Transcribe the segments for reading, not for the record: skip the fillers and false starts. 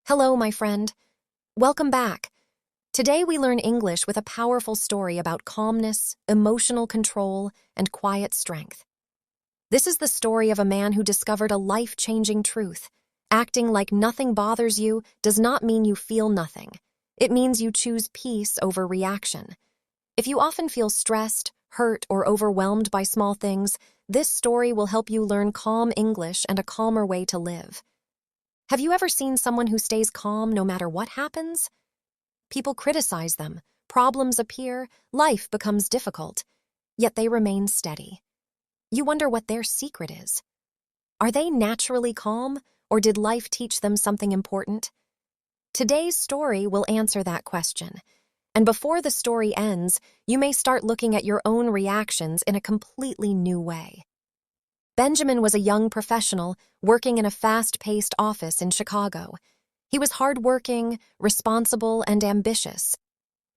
Hello, my friend. Welcome back. Today we learn English with a powerful story about calmness, emotional control, and quiet strength. This is the story of a man who discovered a life-changing truth. Acting like nothing bothers you does not mean you feel nothing. It means you choose peace over reaction. If you often feel stressed, hurt, or overwhelmed by small things, this story will help you learn calm English and a calmer way to live. Have you ever seen someone who stays calm no matter what happens? People criticize them, problems appear, life becomes difficult, yet they remain steady. You wonder what their secret is. Are they naturally calm, or did life teach them something important? Today's story will answer that question. And before the story ends, you may start looking at your own reactions in a completely new way. Benjamin was a young professional working in a fast-paced office in Chicago. He was hardworking, responsible, and ambitious.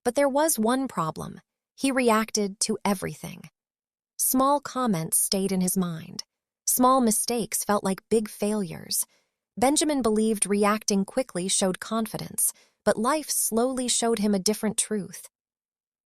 But there was one problem. He reacted to everything. Small comments stayed in his mind. Small mistakes felt like big failures. Benjamin believed reacting quickly showed confidence, but life slowly showed him a different truth.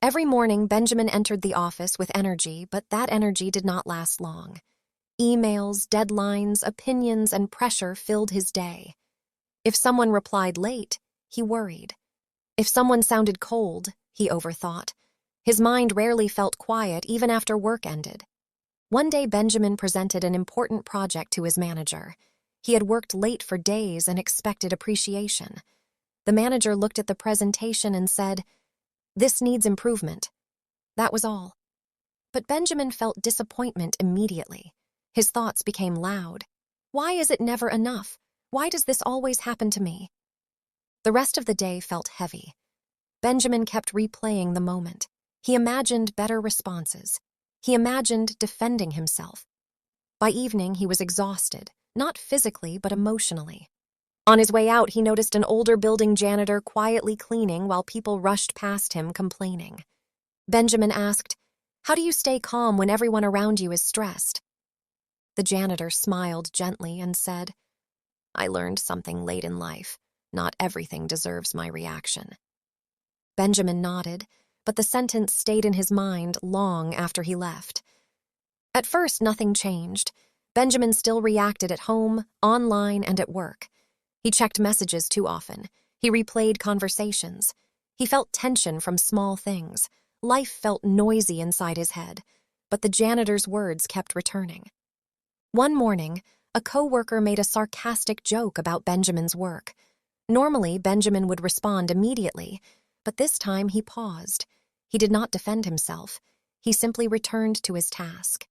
Every morning, Benjamin entered the office with energy, but that energy did not last long. Emails, deadlines, opinions, and pressure filled his day. If someone replied late, he worried. If someone sounded cold, he overthought. His mind rarely felt quiet even after work ended. One day, Benjamin presented an important project to his manager. He had worked late for days and expected appreciation. The manager looked at the presentation and said, "This needs improvement." That was all. But Benjamin felt disappointment immediately. His thoughts became loud. Why is it never enough? Why does this always happen to me? The rest of the day felt heavy. Benjamin kept replaying the moment. He imagined better responses. He imagined defending himself. By evening, he was exhausted, not physically but emotionally. On his way out, he noticed an older building janitor quietly cleaning while people rushed past him complaining. Benjamin asked, "How do you stay calm when everyone around you is stressed?" The janitor smiled gently and said, "I learned something late in life. Not everything deserves my reaction." Benjamin nodded, but the sentence stayed in his mind long after he left. At first, nothing changed. Benjamin still reacted at home, online, and at work. He checked messages too often. He replayed conversations. He felt tension from small things. Life felt noisy inside his head, but the janitor's words kept returning. One morning, a coworker made a sarcastic joke about Benjamin's work. Normally, Benjamin would respond immediately, but this time he paused. He did not defend himself. He simply returned to his task.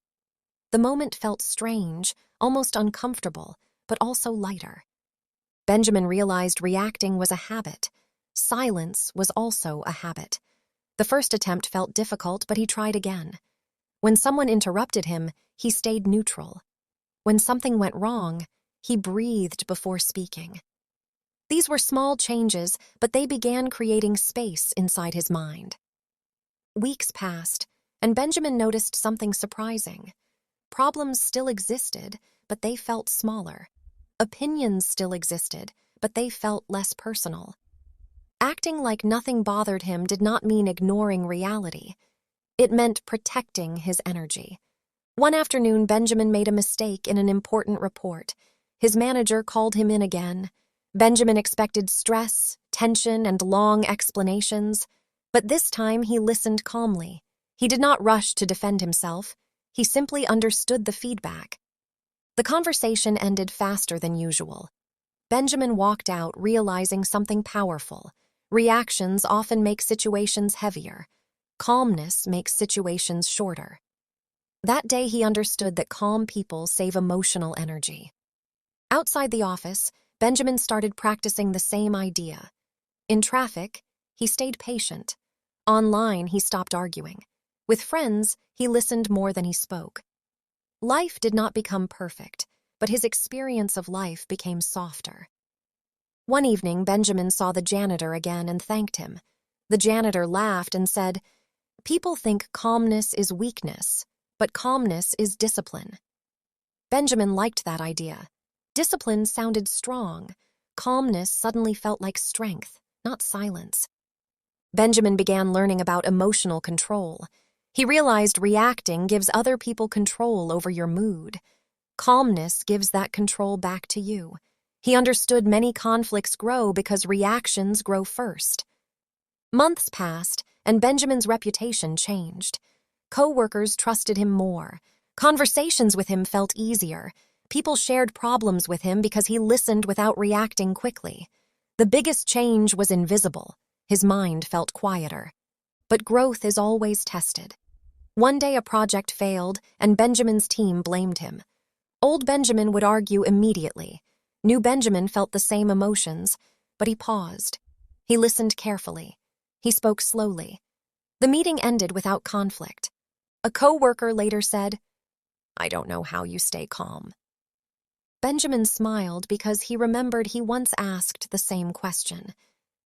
The moment felt strange, almost uncomfortable, but also lighter. Benjamin realized reacting was a habit. Silence was also a habit. The first attempt felt difficult, but he tried again. When someone interrupted him, he stayed neutral. When something went wrong, he breathed before speaking. These were small changes, but they began creating space inside his mind. Weeks passed, and Benjamin noticed something surprising. Problems still existed, but they felt smaller. Opinions still existed, but they felt less personal. Acting like nothing bothered him did not mean ignoring reality. It meant protecting his energy. One afternoon, Benjamin made a mistake in an important report. His manager called him in again. Benjamin expected stress, tension, and long explanations. But this time, he listened calmly. He did not rush to defend himself. He simply understood the feedback. The conversation ended faster than usual. Benjamin walked out realizing something powerful. Reactions often make situations heavier. Calmness makes situations shorter. That day he understood that calm people save emotional energy. Outside the office, Benjamin started practicing the same idea. In traffic, he stayed patient. Online, he stopped arguing. With friends, he listened more than he spoke. Life did not become perfect, but his experience of life became softer. One evening, Benjamin saw the janitor again and thanked him. The janitor laughed and said, "People think calmness is weakness, but calmness is discipline." Benjamin liked that idea. Discipline sounded strong, Calmness suddenly felt like strength, not silence. Benjamin began learning about emotional control. He realized reacting gives other people control over your mood. Calmness gives that control back to you. He understood many conflicts grow because reactions grow first. Months passed, and Benjamin's reputation changed. Co-workers trusted him more. Conversations with him felt easier. People shared problems with him because he listened without reacting quickly. The biggest change was invisible. His mind felt quieter. But growth is always tested. One day a project failed, and Benjamin's team blamed him. Old Benjamin would argue immediately. New Benjamin felt the same emotions, but he paused. He listened carefully. He spoke slowly. The meeting ended without conflict. A co-worker later said, "I don't know how you stay calm." Benjamin smiled because he remembered he once asked the same question.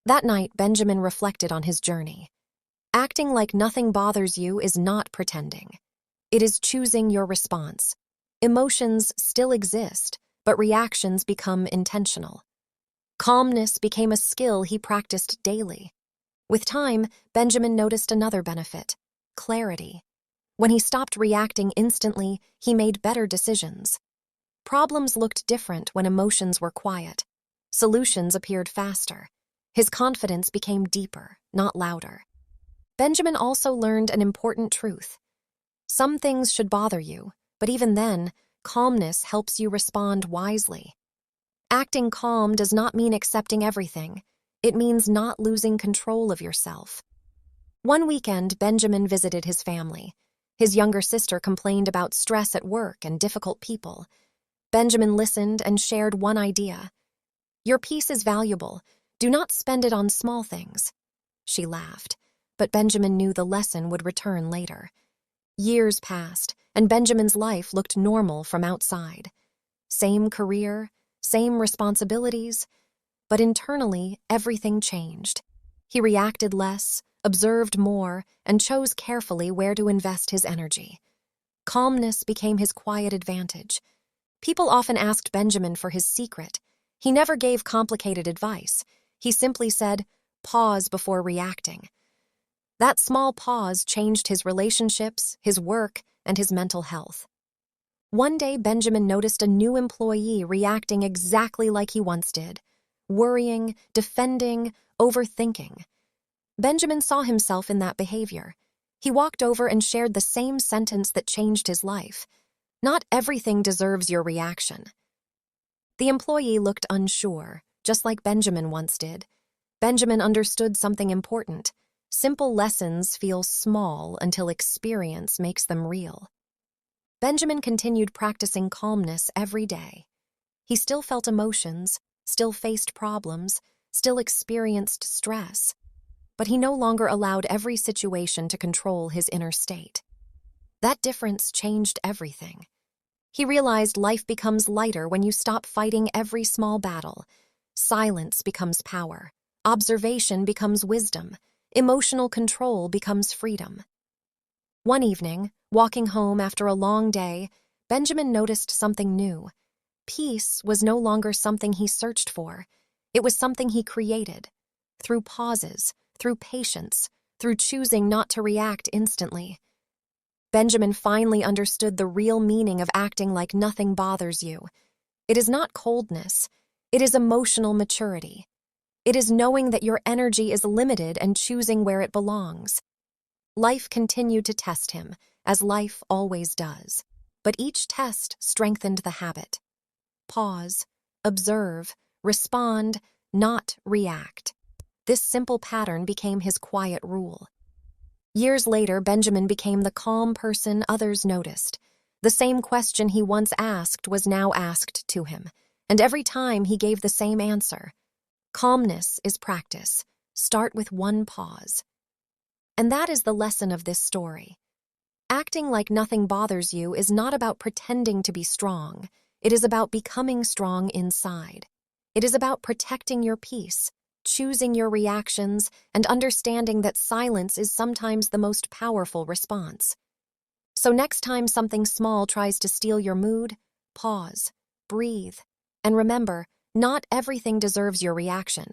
That night, Benjamin reflected on his journey. Acting like nothing bothers you is not pretending. It is choosing your response. Emotions still exist, but reactions become intentional. Calmness became a skill he practiced daily. With time, Benjamin noticed another benefit: clarity. When he stopped reacting instantly, he made better decisions. Problems looked different when emotions were quiet. Solutions appeared faster. His confidence became deeper, not louder. Benjamin also learned an important truth. Some things should bother you, but even then, calmness helps you respond wisely. Acting calm does not mean accepting everything. It means not losing control of yourself. One weekend, Benjamin visited his family. His younger sister complained about stress at work and difficult people. Benjamin listened and shared one idea. "Your peace is valuable. Do not spend it on small things." She laughed, but Benjamin knew the lesson would return later. Years passed, and Benjamin's life looked normal from outside. Same career, same responsibilities, but internally, everything changed. He reacted less, observed more, and chose carefully where to invest his energy. Calmness became his quiet advantage. People often asked Benjamin for his secret. He never gave complicated advice. He simply said, "Pause before reacting." That small pause changed his relationships, his work, and his mental health. One day, Benjamin noticed a new employee reacting exactly like he once did, worrying, defending, overthinking. Benjamin saw himself in that behavior. He walked over and shared the same sentence that changed his life. "Not everything deserves your reaction." The employee looked unsure, just like Benjamin once did. Benjamin understood something important. Simple lessons feel small until experience makes them real. Benjamin continued practicing calmness every day. He still felt emotions, still faced problems, still experienced stress, but he no longer allowed every situation to control his inner state. That difference changed everything. He realized life becomes lighter when you stop fighting every small battle. Silence becomes power. Observation becomes wisdom. Emotional control becomes freedom. One evening, walking home after a long day, Benjamin noticed something new. Peace was no longer something he searched for. It was something he created. Through pauses, through patience, through choosing not to react instantly. Benjamin finally understood the real meaning of acting like nothing bothers you. It is not coldness. It is emotional maturity. It is knowing that your energy is limited and choosing where it belongs. Life continued to test him, as life always does. But each test strengthened the habit. Pause, observe, respond, not react. This simple pattern became his quiet rule. Years later, Benjamin became the calm person others noticed. The same question he once asked was now asked to him, and every time he gave the same answer. Calmness is practice. Start with one pause. And that is the lesson of this story. Acting like nothing bothers you is not about pretending to be strong. It is about becoming strong inside. It is about protecting your peace, choosing your reactions, and understanding that silence is sometimes the most powerful response. So next time something small tries to steal your mood, pause, breathe, and remember, Not everything deserves your reaction.